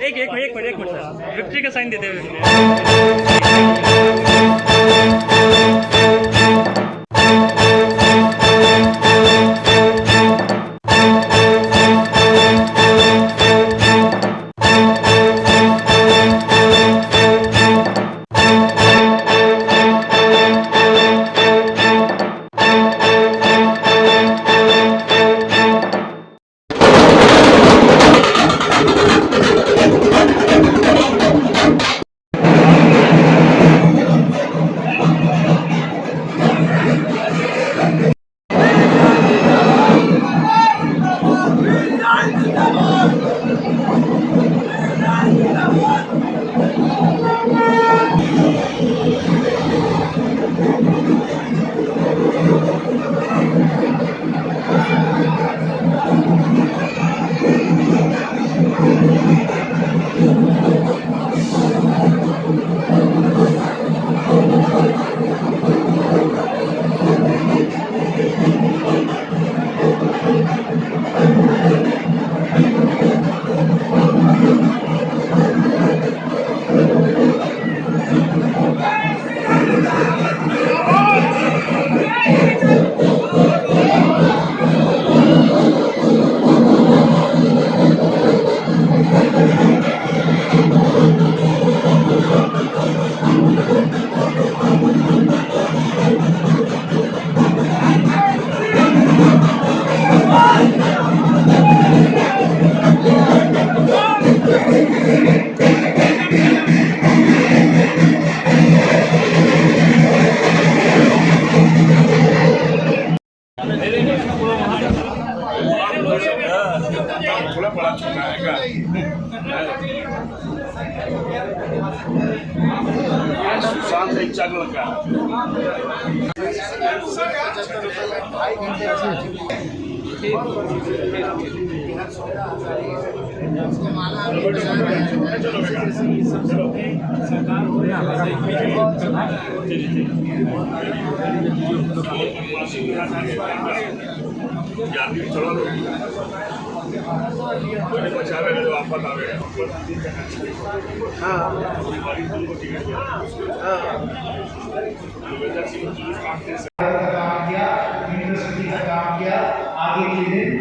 एक minute sir, victory का sign देते हुए।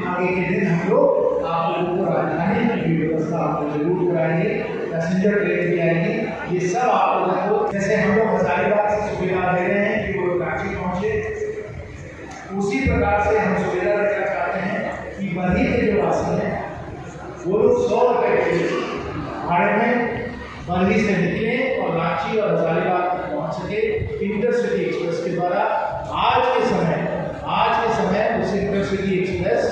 आगे के दिन हम लोग आपको व्यवस्था आपको जरूर कराएंगे, पैसेंजर ट्रेन भी आएगी, ये सब आप लोगों को जैसे हम लोग हजारीबाग से सुविधा दे रहे हैं कि वो रांची पहुंचे, उसी प्रकार से हम सुविधा देना चाहते हैं कि बरही के जो वासी हैं वो लोग 100 रुपये के भाड़े में बरही से निकले और रांची और हजारीबाग पहुंच सके इंटरसिटी एक्सप्रेस के द्वारा। आज के समय उस इंटरसिटी एक्सप्रेस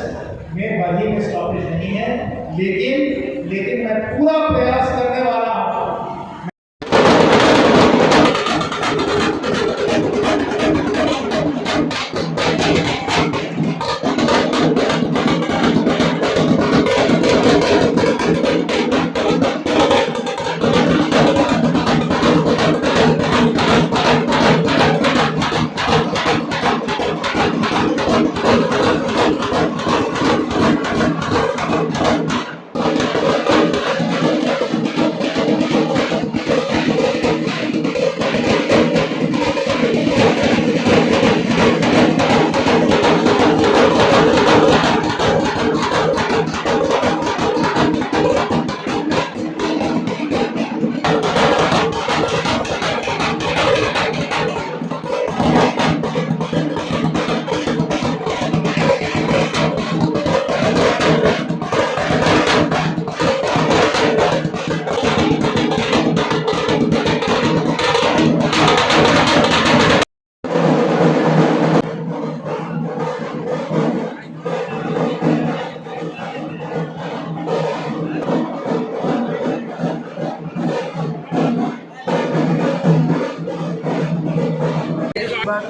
में बरही में स्टॉपेज नहीं है, लेकिन मैं पूरा प्रयास करने वाला हूँ।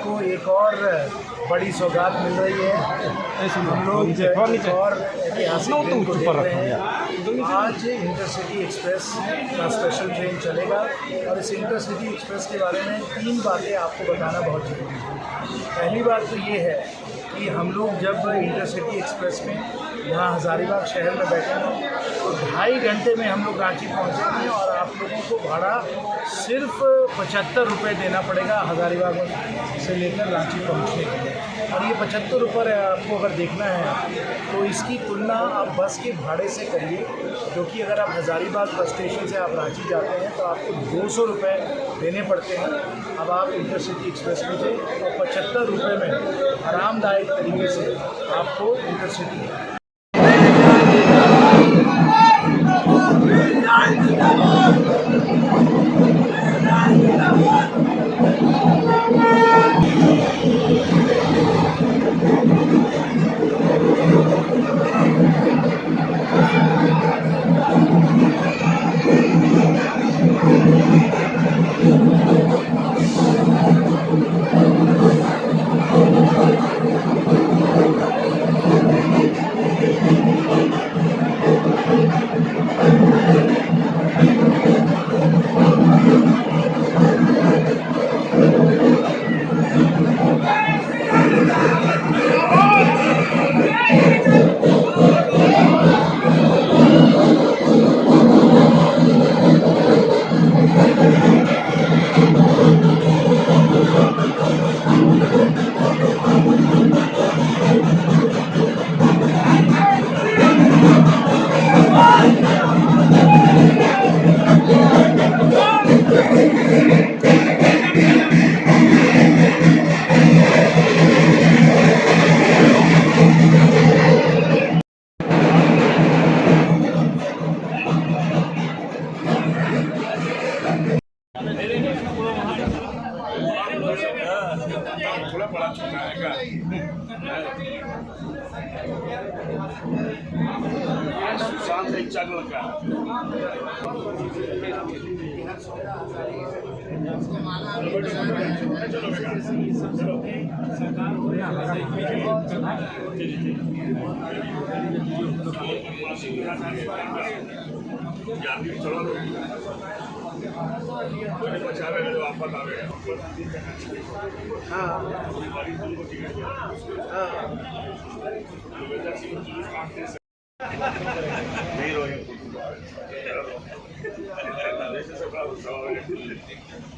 को एक और बड़ी सौगात मिल रही है। हम लोग एक और ऐतिहासिक दिन को देख रहे हैं। आज इंटरसिटी एक्सप्रेस का स्पेशल ट्रेन चलेगा और इस इंटरसिटी एक्सप्रेस के बारे में 3 बातें आपको बताना बहुत जरूरी है। पहली बात तो ये है कि हम लोग जब इंटरसिटी एक्सप्रेस में यहाँ हज़ारीबाग शहर में बैठे हैं तो 2.5 घंटे में हम लोग रांची पहुँचेंगे और आप लोगों को भाड़ा सिर्फ 75 रुपये देना पड़ेगा हज़ारीबाग से लेकर रांची पहुँचने के लिए। और ये 75 रुपये आपको अगर देखना है तो इसकी तुलना आप बस के भाड़े से करिए, क्योंकि अगर आप हज़ारीबाग बस स्टेशन से आप रांची जाते हैं तो आपको 200 रुपये देने पड़ते हैं। अब आप इंटरसिटी एक्सप्रेस में थे तो 75 रुपये में आरामदायक तरीके से आपको इंटरसिटी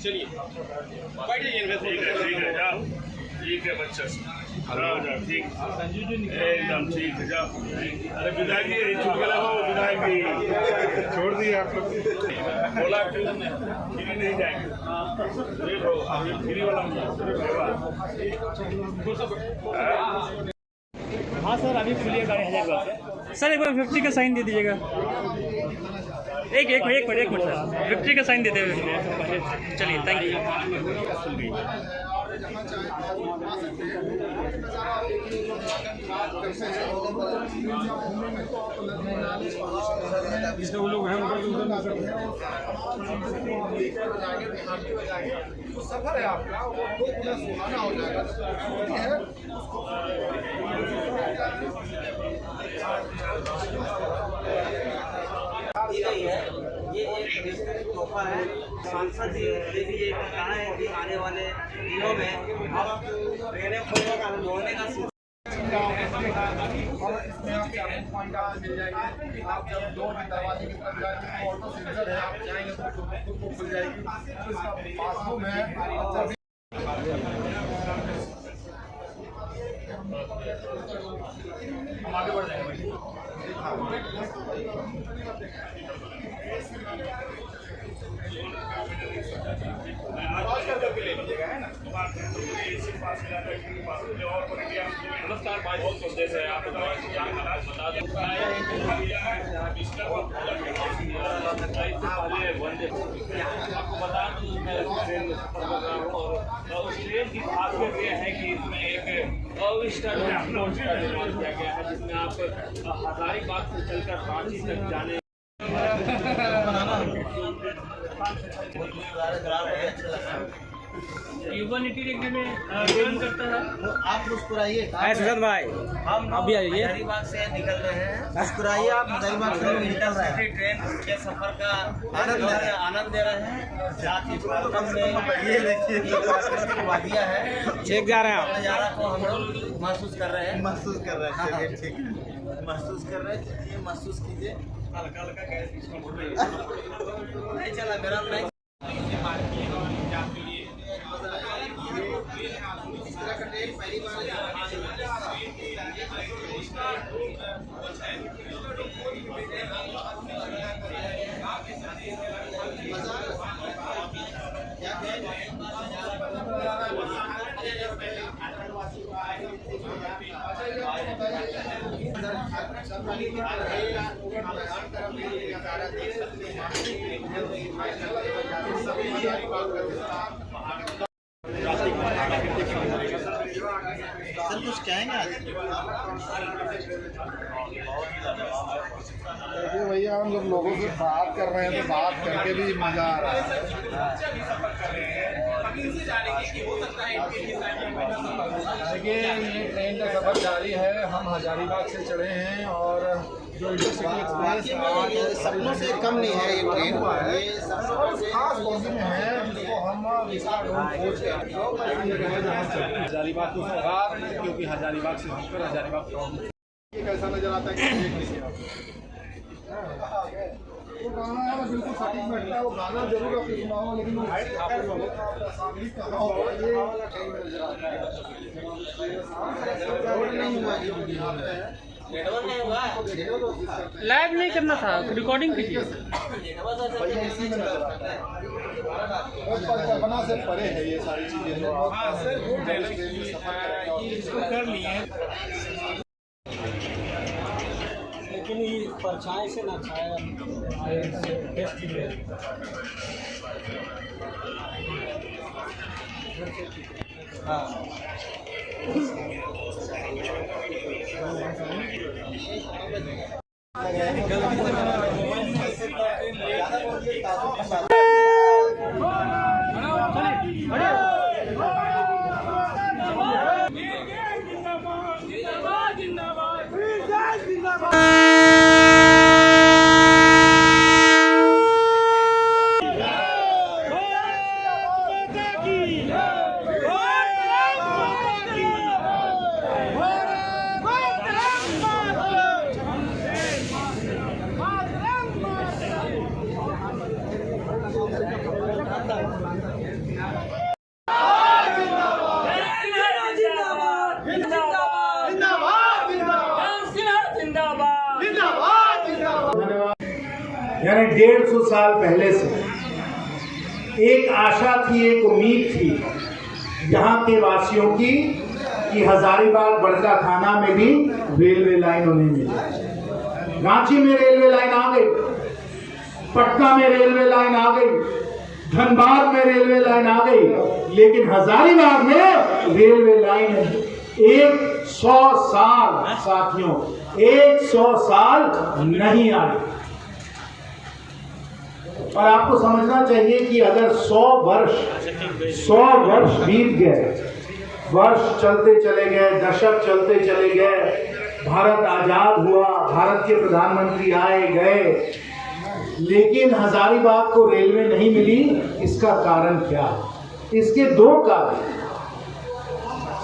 चलिए ठीक है बच्चा ठीक एकदम ठीक है जाओ। अरे विदाई की छुट्टी लगाओ, विदाई की छोड़ दिए आप लोग। बोला फ्री नहीं जाएंगे, फ्री वाला हाँ सर, अभी खुलिए गाड़ी हज़ारीबाग से। सर एक बार 50 का साइन दे दीजिएगा। एक मिनट सर, 50 का साइन दे दे। चलिए, थैंक यू। इसमें वो लोग हैं सफर है आपका, वो पूरा सुहाना हो जाएगा। ये एक तोहफा है। सांसद जी भी ये कहा है कि आने वाले दिनों में अब ट्रेनें खोलने का जोड़ने का और इसमें आपको पॉइंट मिल जाएंगे। आप जब डोर के दरवाजे की तरफ जाएंगे तो ऑटो सेंसर है, आप जाएंगे तो खुद को खुल जाएगी। इसका बाथरूम है। हम आगे बढ़ जाएंगे। नमस्कार भाई, बहुत खुश है आप बता दें आपको बता दूं मैं ट्रेन में सफर कर रहा हूँ और उस ट्रेन की खासियत यह है कि इसमें एक अविष्कार किया गया है जिसमें आप हज़ारीबाग से चलकर रांची तक जाने ह्यूमैनिटी देखने में टर्न करता है। आप मुस्कुराइए। सुशांत भाई हम अभी आइए। हजारीबाग से निकल रहे हैं। मुस्कुराइए, आप हजारीबाग से निकल रहे हैं। ट्रेन के सफर का आनंद ले रहे हैं। साथ ही प्लेटफॉर्म में ये देखिए प्राकृतिक वादियाँ है। चेक जा रहे हैं आप। नज़ारा को हम लोग महसूस कर रहे हैं। चलिए ठीक है, महसूस कर रहे हैं। चलिए महसूस कीजिए। हल्का हल्का नहीं चला मेरा नहीं। सर कुछ कहेंगे आज? देखिए भैया, हम जब लोगों से बात कर रहे हैं तो बात करके भी मजा आ रहा है। देखिए, ये ट्रेन का सफर जारी है। हम हजारीबाग से चढ़े हैं और जो इंटरसिटी एक्सप्रेस सपनों से कम नहीं है ये ट्रेन। ये खास बोगी में है, जिसको हम हजारीबाग को सौगात, क्योंकि हजारीबाग से होकर हजारीबाग पहुंचे। ये कैसा नजर आता है कि देख लीजिए आप। वो गाना है बिल्कुल सटीक बैठता है। वो गाना जरूर आपको सुनाऊंगा, लेकिन वो सामने कहाँ होगा ये नजर आता है। लाइव नहीं करना था, रिकॉर्डिंग कीजिए। इसी में नजर आता है। कल्पना से परे है ये सारी चीजें जो आप इसको कर लिए, लेकिन ये परछाई से ना छाया यानी 150 साल पहले से एक आशा थी, एक उम्मीद थी यहाँ के वासियों की कि हजारीबाग बड़का थाना में भी रेलवे लाइन उन्हें मिली। रांची में रेलवे लाइन आ गई, पटना में रेलवे लाइन आ गई, धनबाद में रेलवे लाइन आ गई, लेकिन हजारीबाग में रेलवे लाइन 100 साल साथियों 100 साल नहीं आई। और आपको समझना चाहिए कि अगर 100 वर्ष बीत गए, वर्ष चलते चले गए, दशक चलते चले गए, भारत आजाद हुआ, भारत के प्रधानमंत्री आए गए, लेकिन हजारीबाग को रेलवे नहीं मिली, इसका कारण क्या है? इसके दो कारण,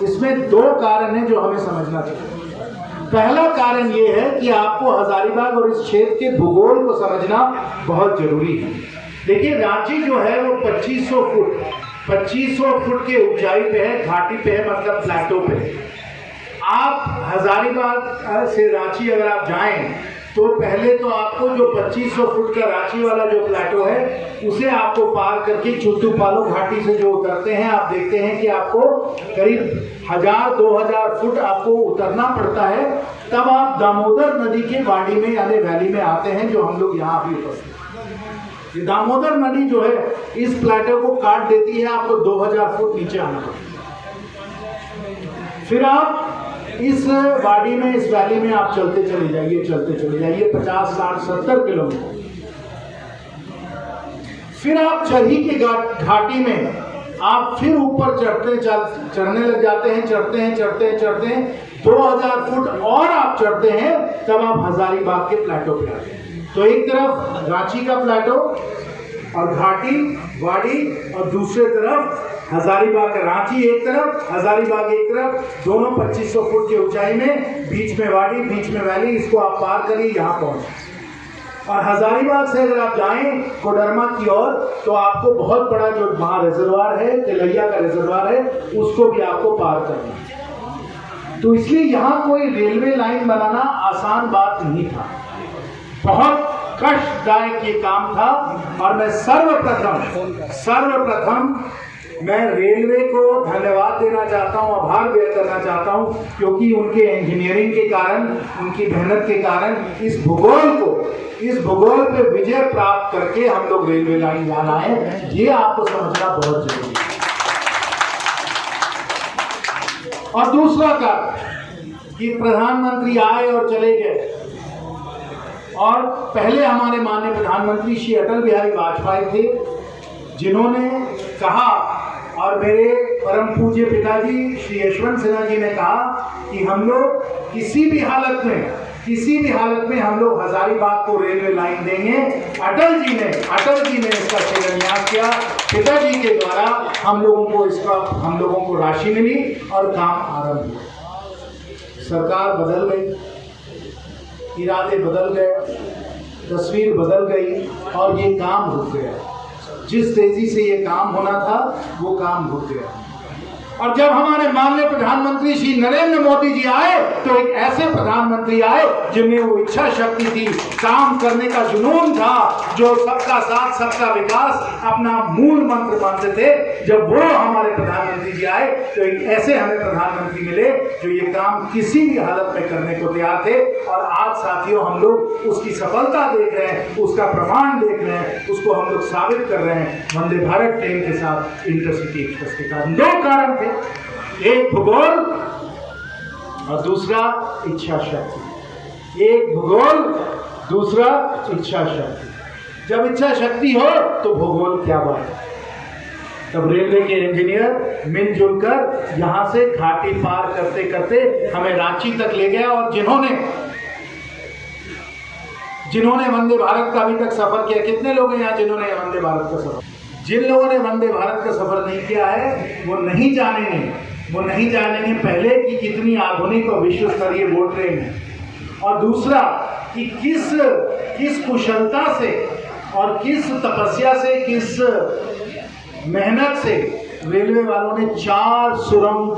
इसमें दो कारण हैं जो हमें समझना चाहिए। पहला कारण ये है कि आपको हजारीबाग और इस क्षेत्र के भूगोल को समझना बहुत जरूरी है। देखिए, रांची जो है वो 2500 फुट के ऊंचाई पे है, घाटी पे है, मतलब प्लेटो पे। आप हजारीबाग से रांची अगर आप जाएं तो पहले तो आपको जो 2500 फुट का रांची वाला जो प्लेटो है उसे आपको पार करके चुट्टूपालो घाटी से जो उतरते हैं, आप देखते हैं कि आपको करीब 1000-2000 फुट आपको उतरना पड़ता है, तब आप दामोदर नदी के वाडी में यानी वैली में आते हैं, जो हम लोग यहाँ भी उतरते हैं। दामोदर नदी जो है इस प्लेटो को काट देती है, आपको 2000 फुट नीचे आना पड़ता है। फिर आप इस वाडी में, इस वैली में आप चलते चले जाइए 50, 60, 70 किलोमीटर। फिर आप चरही के घाटी में आप फिर ऊपर चढ़ने लग जाते हैं, चढ़ते हैं 2000 फुट और आप चढ़ते हैं, तब आप हजारीबाग के प्लेटो पे आते हैं। तो एक तरफ रांची का प्लेटो और घाटी वाड़ी और दूसरे तरफ हजारीबाग का, रांची एक तरफ हजारीबाग एक तरफ, दोनों 2500 फुट की ऊंचाई में, बीच में वाड़ी बीच में वैली। इसको आप पार करिए, यहाँ पहुंचे। और हजारीबाग से अगर आप जाएं कोडरमा की ओर तो आपको बहुत बड़ा जो वहां रिजर्वायर है, तिलैया का रिजर्वायर है, उसको भी आपको पार करना है। तो इसलिए यहाँ कोई रेलवे लाइन बनाना आसान बात नहीं था, बहुत कष्टदायक ये काम था। और मैं सर्वप्रथम मैं रेलवे को धन्यवाद देना चाहता हूं, आभार व्यक्त करना चाहता हूं, क्योंकि उनके इंजीनियरिंग के कारण, उनकी मेहनत के कारण इस भूगोल पे विजय प्राप्त करके हम लोग रेलवे लाइन जाना है, ये आपको समझना बहुत जरूरी है। और दूसरा कारण कि प्रधानमंत्री आए और चले गए, और पहले हमारे माननीय प्रधानमंत्री श्री अटल बिहारी वाजपेयी थे, जिन्होंने कहा, और मेरे परम पूज्य पिताजी श्री यशवंत सिन्हा जी ने कहा कि हम लोग किसी भी हालत में हम लोग हजारीबाग को रेलवे लाइन देंगे। अटल जी ने इसका शिलान्यास किया, पिताजी के द्वारा हम लोगों को राशि मिली और काम आरंभ हुआ। सरकार बदल गई, इरादे बदल गए, तस्वीर बदल गई और ये काम रुक गया। जिस तेजी से ये काम होना था वो काम रुक गया। और जब हमारे माननीय प्रधानमंत्री श्री नरेंद्र मोदी जी आए तो एक ऐसे प्रधानमंत्री आए जिनमें वो इच्छा शक्ति थी, काम करने का जुनून था, जो सबका साथ सबका विकास अपना मूल मंत्र मानते थे। जब वो हमारे प्रधानमंत्री जी आए तो एक ऐसे हमें प्रधानमंत्री मिले जो ये काम किसी भी हालत में करने को तैयार थे। और आज साथियों हम लोग उसकी सफलता देख रहे हैं, उसका प्रमाण देख रहे हैं, उसको हम लोग साबित कर रहे हैं वंदे भारत ट्रेन के साथ, इंटरसिटी एक्सप्रेस के कारण। दो कारण थे, एक भूगोल और दूसरा इच्छा शक्ति। एक भूगोल, दूसरा इच्छा शक्ति। जब इच्छा शक्ति हो तो भूगोल क्या बात है। तब रेलवे के इंजीनियर मिलजुल कर यहां से घाटी पार करते करते हमें रांची तक ले गया। और जिन्होंने वंदे भारत का अभी तक सफर किया, कितने लोग हैं यहाँ जिन्होंने वंदे भारत का सफर, जिन लोगों ने वंदे भारत का सफर नहीं किया है वो नहीं जानेंगे पहले कि कितनी आधुनिक और विश्व स्तरीय वो ट्रेन है, और दूसरा कि किस कुशलता से और किस तपस्या से, किस मेहनत से रेलवे वालों ने 4 सुरंग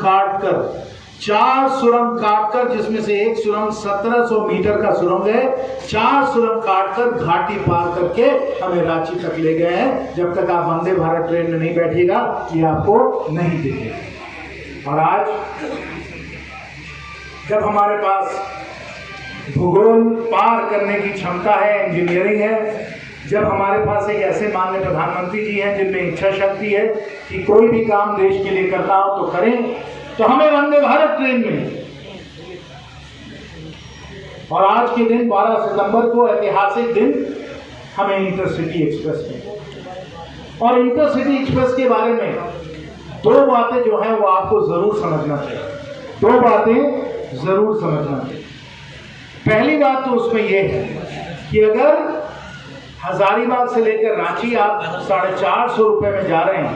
काटकर, जिसमें से एक सुरंग 1700 मीटर का सुरंग है, 4 सुरंग काटकर घाटी पार करके हमें रांची तक ले गए हैं। जब तक आप वंदे भारत ट्रेन में नहीं बैठिएगा ये आपको नहीं दिखेगा। और आज जब हमारे पास भूगोल पार करने की क्षमता है, इंजीनियरिंग है, जब हमारे पास एक ऐसे माननीय प्रधानमंत्री जी हैं जिनमें इच्छा शक्ति है कि कोई भी काम देश के लिए करना हो तो करें, तो हमें वंदे भारत ट्रेन मिली। और आज के दिन 12 सितंबर को ऐतिहासिक दिन हमें इंटरसिटी एक्सप्रेस मिली। और इंटरसिटी एक्सप्रेस के बारे में 2 बातें जो है वो आपको जरूर समझना चाहिए। 2 बातें जरूर समझना चाहिए। पहली बात तो उसमें यह है कि अगर हजारीबाग से लेकर रांची आप 450 रुपए में जा रहे हैं,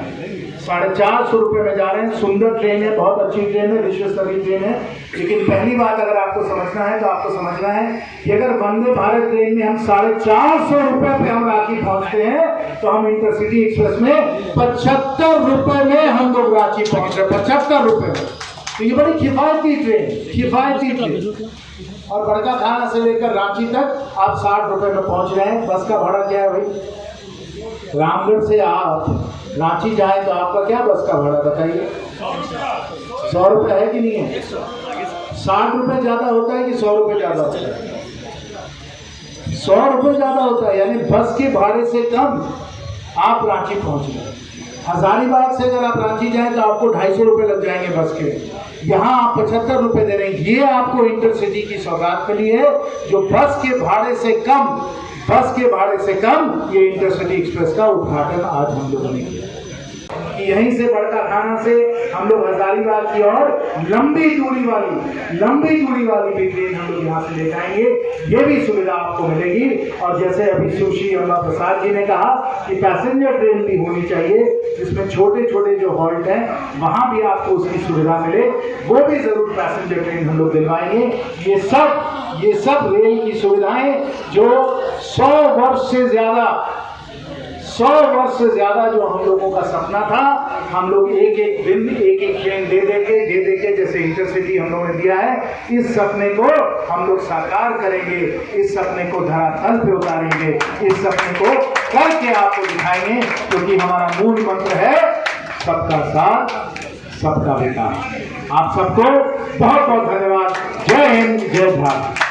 450 रुपए में जा रहे हैं, सुंदर ट्रेन है, बहुत अच्छी ट्रेन है, विश्व स्तरीय ट्रेन है। लेकिन पहली बात अगर आपको समझना है तो आपको समझना है कि अगर वंदे भारत ट्रेन में हम 450 रुपए पे हम रांची पहुंचते हैं तो हम इंटरसिटी एक्सप्रेस में 75 रुपए में हम लोग रांची पहुंच रहे हैं, 75 रुपए में। तो ये बड़ी किफायती ट्रेन। और बड़का खाना से लेकर रांची तक आप 60 रुपए में पहुंच रहे हैं। बस का भाड़ा क्या है भाई? रामगढ़ से आप रांची जाए तो आपका क्या बस का भाड़ा बताइए? 100 रुपए है कि नहीं है? 60 रुपए ज्यादा होता है कि 100 रुपए ज्यादा होता है? 100 रुपए ज्यादा होता है, यानी बस के भाड़े से कम आप रांची पहुंच गए। हजारीबाग से अगर आप रांची जाएं तो आपको 250 रुपए लग जाएंगे बस के। यहाँ आप 75 रुपए दे रहे हैं। ये आपको इंटरसिटी की सौगात मिली है, जो बस के भाड़े से कम ये इंटरसिटी एक्सप्रेस का उद्घाटन आज हम लोगों ने किया। यहीं से बड़का थाना से हम लोग हजारीबाग की और लंबी दूरी वाली भी ट्रेन हम लोग यहाँ से ले जाएंगे। ये भी सुविधा आपको मिलेगी। और जैसे अभी सुश्री अम्बा प्रसाद जी ने कहा कि पैसेंजर ट्रेन भी होनी चाहिए जिसमें छोटे छोटे जो हॉल्ट हैं वहाँ भी आपको उसकी सुविधा मिले, वो भी जरूर पैसेंजर ट्रेन हम लोग दिलवाएंगे। ये सब रेल की सुविधाएं जो 100 वर्ष से ज्यादा जो हम लोगों का सपना था, हम लोग एक एक दिन एक एक ट्रेन दे देके जैसे इंटरसिटी हम लोगों ने दिया है, इस सपने को हम लोग साकार करेंगे, इस सपने को धरातल पे उतारेंगे, इस सपने को करके आपको दिखाएंगे, क्योंकि हमारा मूल मंत्र है सबका साथ सबका विकास। आप सबको बहुत बहुत धन्यवाद। जय हिंद, जय भारत।